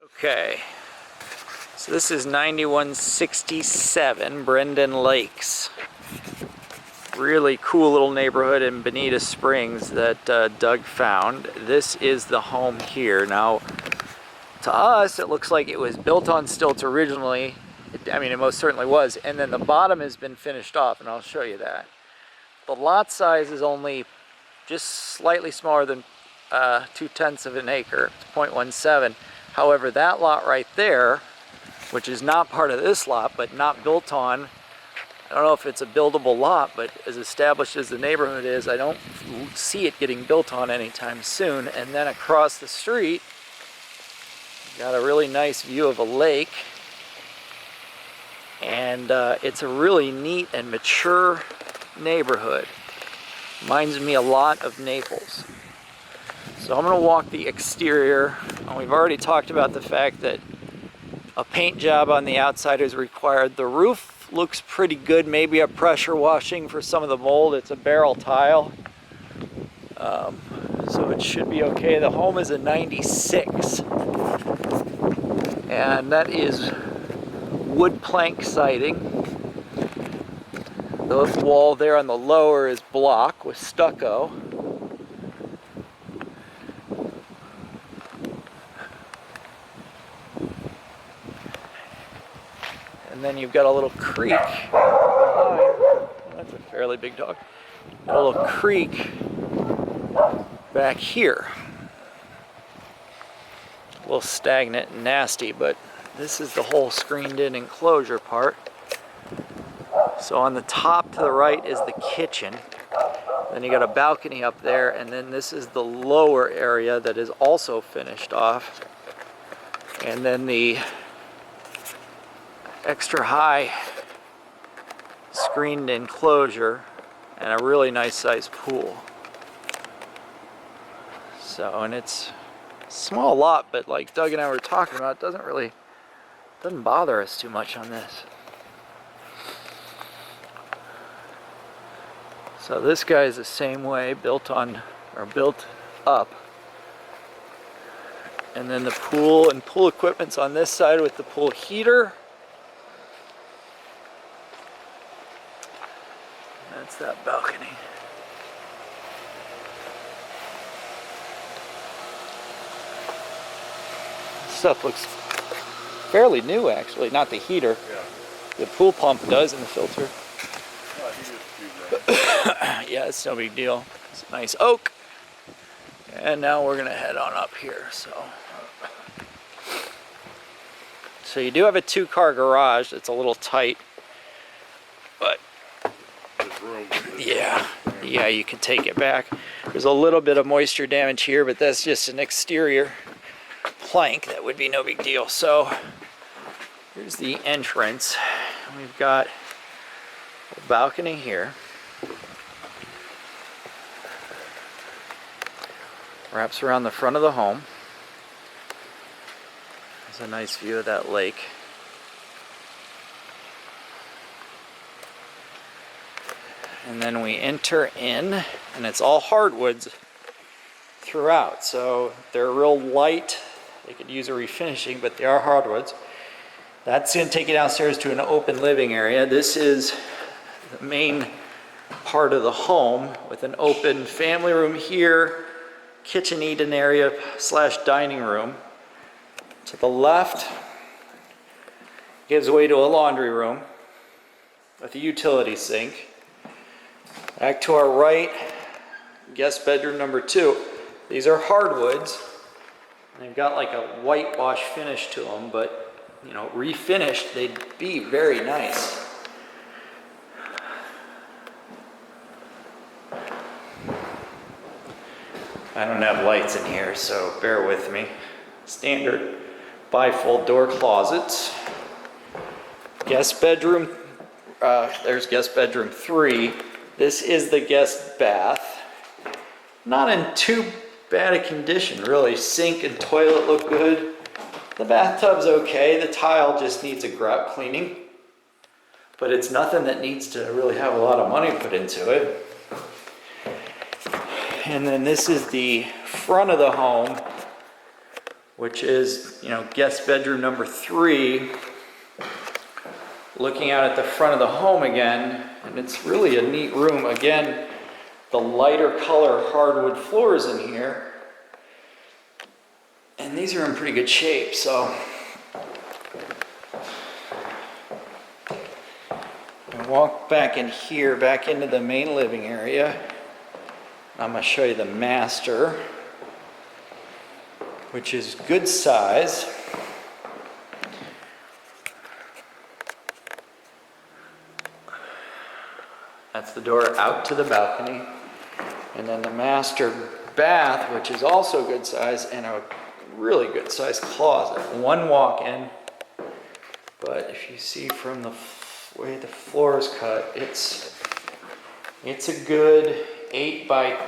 Okay, so this is 9167 Brendan Lakes. Really cool little neighborhood in Bonita Springs that Doug found. This is the home here. Now, to us, it looks like it was built on stilts originally. I mean, it most certainly was. And then the bottom has been finished off, and I'll show you that. The lot size is only just slightly smaller than 2/10 of an acre. It's 0.17. However, that lot right there, which is not part of this lot, but not built on, I don't know if it's a buildable lot, but as established as the neighborhood is, I don't see it getting built on anytime soon. And then across the street, got a really nice view of a lake. And it's a really neat and mature neighborhood. Reminds me a lot of Naples. So I'm going to walk the exterior. And we've already talked about the fact that a paint job on the outside is required. The roof looks pretty good, maybe a pressure washing for some of the mold. It's a barrel tile, so it should be okay. The home is a 96, and that is wood plank siding. The wall there on the lower is block with stucco. And then you've got a little creek behind. That's a fairly big dog. A little creek back here. A little stagnant and nasty, but this is the whole screened in enclosure part. So on the top to the right is the kitchen. Then you got a balcony up there, and then this is the lower area that is also finished off. And then the extra high screened enclosure and a really nice sized pool. So, and it's a small lot, but like Doug and I were talking about, it doesn't bother us too much on this. So this guy is the same way, built up. And then the pool and pool equipment's on this side with the pool heater. That's that balcony. Stuff looks fairly new, actually. Not the heater. Yeah. The pool pump does in the filter. Well, he just do that. Yeah, it's no big deal. It's a nice oak. And now we're gonna head on up here. So you do have a 2-car garage. It's a little tight, but yeah, you can take it back. There's a little bit of moisture damage here, but that's just an exterior plank. That would be no big deal. So here's the entrance. We've got a balcony here. Wraps around the front of the home. There's a nice view of that lake. And then we enter in, and it's all hardwoods throughout. So they're real light. They could use a refinishing, but they are hardwoods. That's going to take you downstairs to an open living area. This is the main part of the home with an open family room here, kitchen eat-in area / dining room. To the left gives way to a laundry room with a utility sink. Back to our right, guest bedroom number 2. These are hardwoods. They've got like a whitewash finish to them, but you know, refinished, they'd be very nice. I don't have lights in here, so bear with me. Standard bifold door closets. Guest bedroom, there's guest bedroom 3. This is the guest bath. Not in too bad a condition, really. Sink and toilet look good. The bathtub's okay. The tile just needs a grout cleaning. But it's nothing that needs to really have a lot of money put into it. And then this is the front of the home. which is, guest bedroom number 3, looking out at the front of the home again, and it's really a neat room. Again, the lighter color hardwood floors in here, and these are in pretty good shape, so. I walk back in here, back into the main living area. I'm going to show you the master, which is good size. That's the door out to the balcony. And then the master bath, which is also good size, and a really good size closet. One walk-in, but if you see from the way the floor is cut, it's a good 8 by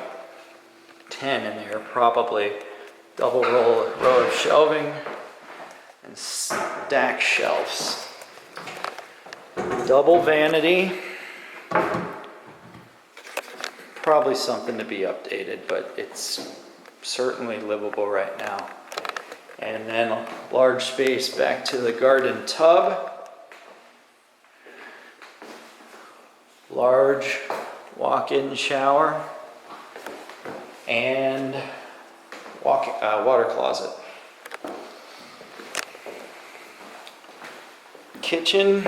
10 in there, probably. Double row of shelving and stack shelves. Double vanity. Probably something to be updated, but it's certainly livable right now. And then a large space back to the garden tub. Large walk-in shower and water closet. Kitchen,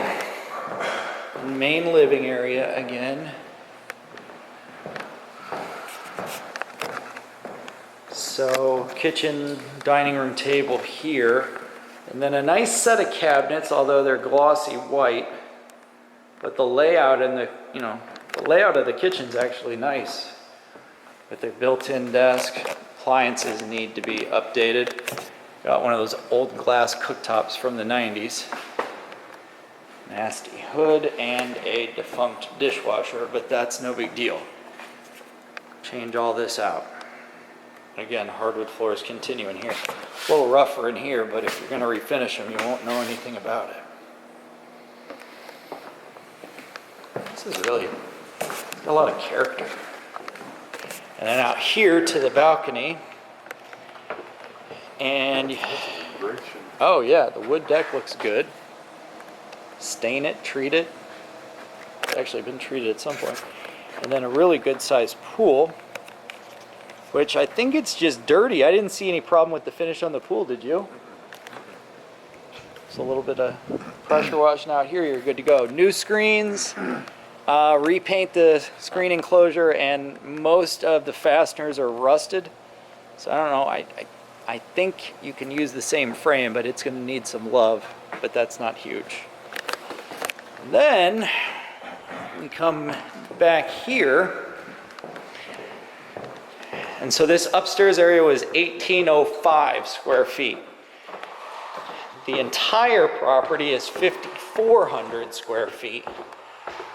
main living area again. So kitchen, dining room table here, and then a nice set of cabinets, although they're glossy white. But the layout and the layout of the kitchen's actually nice. With a built-in desk, appliances need to be updated. Got one of those old glass cooktops from the 90s. Nasty hood and a defunct dishwasher, but that's no big deal. Change all this out. Again, hardwood floors continue in here. A little rougher in here, but if you're going to refinish them, you won't know anything about it. This is really got a lot of character. And then out here to the balcony, and oh yeah, the wood deck looks good. Stain it, treat it. It's actually been treated at some point. And then a really good sized pool, which I think it's just dirty. I didn't see any problem with the finish on the pool, did you? Just a little bit of pressure washing out here, you're good to go. New screens, repaint the screen enclosure, and most of the fasteners are rusted. So I don't know, I think you can use the same frame, but it's gonna need some love, but that's not huge. And then we come back here. And so this upstairs area was 1,805 square feet. The entire property is 5,400 square feet,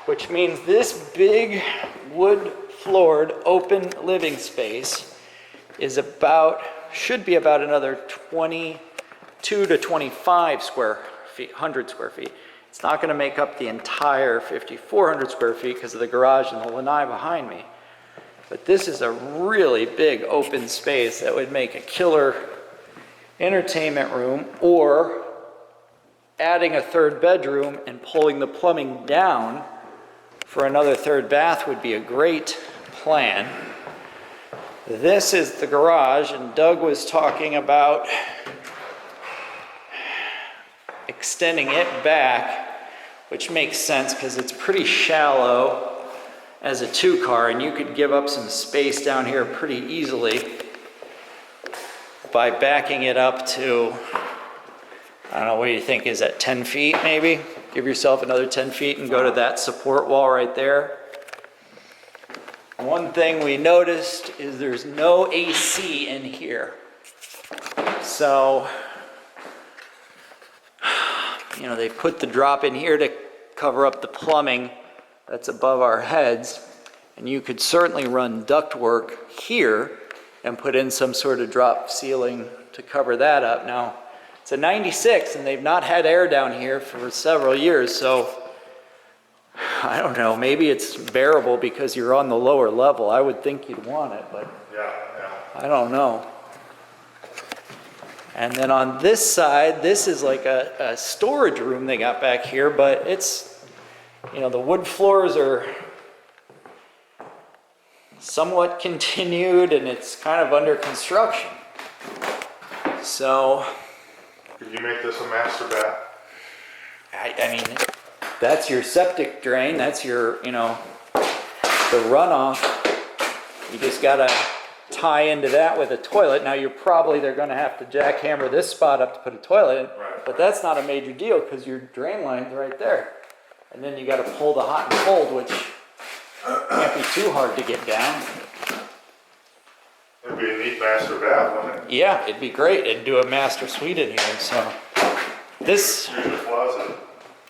which means this big wood-floored open living space is should be about another 22 to 25 100 square feet. It's not going to make up the entire 5,400 square feet because of the garage and the lanai behind me. But this is a really big open space that would make a killer entertainment room, or adding a third bedroom and pulling the plumbing down for another third bath would be a great plan. This is the garage, and Doug was talking about extending it back, which makes sense because it's pretty shallow as a 2-car, and you could give up some space down here pretty easily by backing it up to, I don't know, what do you think, is that 10 feet maybe? Give yourself another 10 feet and go to that support wall right there. One thing we noticed is there's no AC in here. So, they put the drop in here to cover up the plumbing that's above our heads, and you could certainly run ductwork here and put in some sort of drop ceiling to cover that up. Now, it's a 96 and they've not had air down here for several years, so I don't know, maybe it's bearable because you're on the lower level. I would think you'd want it, but Yeah. I don't know. And then on this side, this is like a storage room they got back here, but it's, you know, the wood floors are somewhat continued and it's kind of under construction. So, Could you make this a master bath? I mean, that's your septic drain, that's your, you know, the runoff. You just gotta tie into that with a toilet. Now they're gonna have to jackhammer this spot up to put a toilet in, Right. but that's not a major deal because your drain line's right there. And then you gotta pull the hot and cold, which can't be too hard to get down. It'd be a neat master bath, wouldn't it? Yeah, it'd be great. It'd do a master suite in here, so. This, Use a closet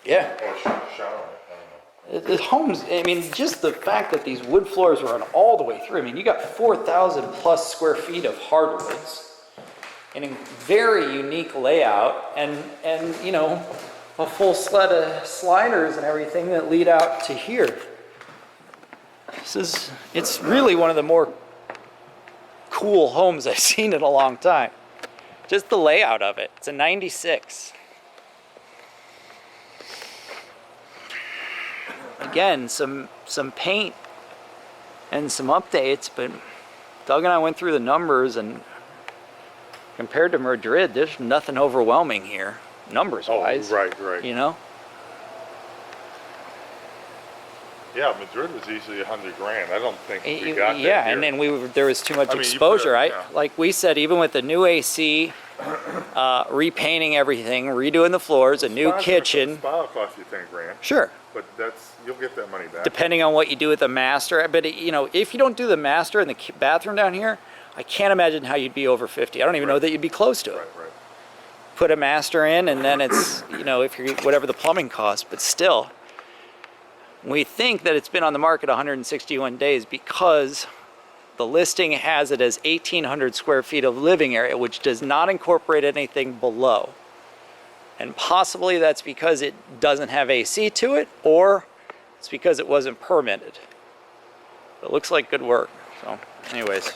yeah. or shower, I don't know. The homes, I mean, just the fact that these wood floors run all the way through. I mean, you got 4,000 plus square feet of hardwoods in a very unique layout and you know, a full sled of sliders and everything that lead out to here. It's really one of the more cool homes I've seen in a long time. Just the layout of it. It's a 96. Again, some paint and some updates, but Doug and I went through the numbers, and compared to Madrid, there's nothing overwhelming here, numbers-wise. Oh, right. You know? Yeah, Madrid was easily $100,000. I don't think we got that Yeah, here. and then there was too much I mean, you exposure. put yeah. Like we said, even with the new AC, repainting everything, redoing the floors, a new kitchen. Spa will cost you $10,000, Sure. but you'll get that money back. Depending on what you do with the master. But, you know, if you don't do the master in the bathroom down here, I can't imagine how you'd be over 50. I don't even know that you'd be close to it. Right. Put a master in, and then it's, you know, if you're whatever the plumbing costs, but still. We think that it's been on the market 161 days because the listing has it as 1,800 square feet of living area, which does not incorporate anything below. And possibly that's because it doesn't have AC to it, or it's because it wasn't permitted. It looks like good work. So, anyways.